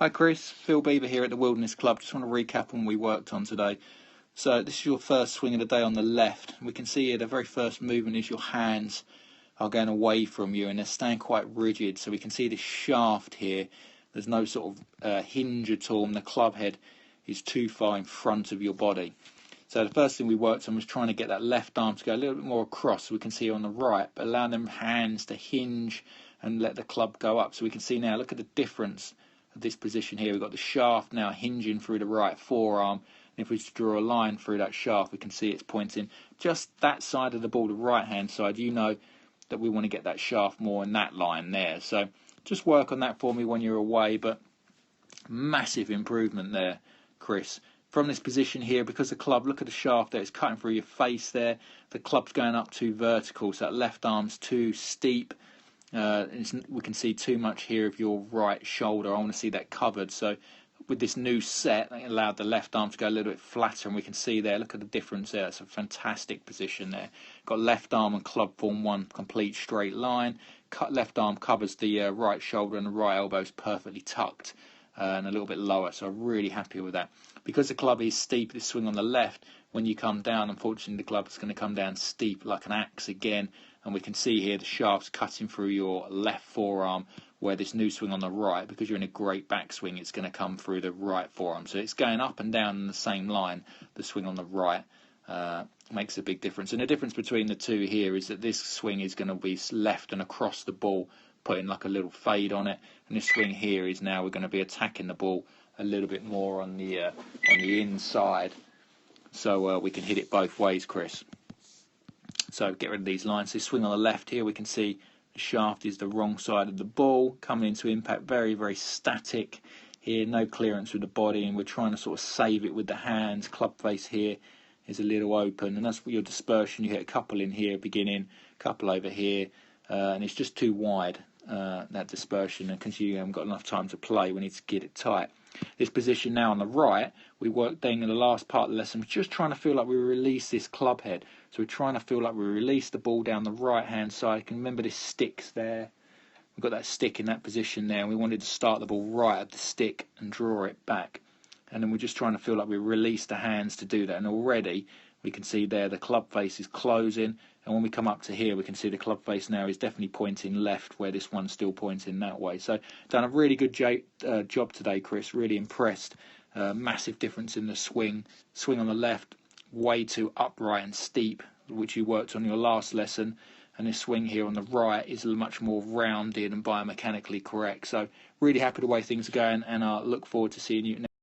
Hi Chris, Phil Beever here at the Wilderness Club. Just want to recap on what we worked on today. So this is your first swing of the day on the left. We can see here the very first movement is your hands are going away from you and they're staying quite rigid. So we can see this shaft here. There's no sort of hinge at all, and the club head is too far in front of your body. So the first thing we worked on was trying to get that left arm to go a little bit more across, so we can see on the right, but allow them hands to hinge and let the club go up. So we can see now, look at the difference of this position here. We've got the shaft now hinging through the right forearm. And if we just draw a line through that shaft, we can see it's pointing just that side of the ball, the right-hand side. You know that we want to get that shaft more in that line there. So just work on that for me when you're away, but massive improvement there, Chris. From this position here, because the club, look at the shaft there, it's cutting through your face there. The club's going up too vertical, so that left arm's too steep. We can see too much here of your right shoulder. I want to see that covered. So with this new set, it allowed the left arm to go a little bit flatter, and we can see there, look at the difference there. It's a fantastic position there. Got left arm and club form one complete straight line. Left arm covers the right shoulder, and the right elbow is perfectly tucked and a little bit lower. So I'm really happy with that. Because the club is steep, this swing on the left, when you come down, unfortunately the club is going to come down steep like an axe again. And we can see here the shaft's cutting through your left forearm, where this new swing on the right, because you're in a great backswing, it's going to come through the right forearm. So it's going up and down in the same line. The swing on the right makes a big difference. And the difference between the two here is that this swing is going to be left and across the ball, putting like a little fade on it. And this swing here is now we're going to be attacking the ball a little bit more on the inside. So we can hit it both ways, Chris. So get rid of these lines. This swing on the left here, we can see the shaft is the wrong side of the ball, coming into impact very, very static here, no clearance with the body, and we're trying to sort of save it with the hands. Club face here is a little open, and that's your dispersion. You hit a couple in here, beginning, couple over here, and it's just too wide, that dispersion, and because you haven't got enough time to play, we need to get it tight. This position now on the right, we worked down in the last part of the lesson, we're just trying to feel like we release this club head. So we're trying to feel like we release the ball down the right-hand side. You can remember this stick's there. We've got that stick in that position there, and we wanted to start the ball right at the stick and draw it back. And then we're just trying to feel like we release the hands to do that. And already we can see there the club face is closing. And when we come up to here, we can see the club face now is definitely pointing left, where this one's still pointing that way. So done a really good job today, Chris. Really impressed. Massive difference in the swing. Swing on the left, way too upright and steep, which you worked on your last lesson. And this swing here on the right is much more rounded and biomechanically correct. So really happy the way things are going, and I look forward to seeing you next.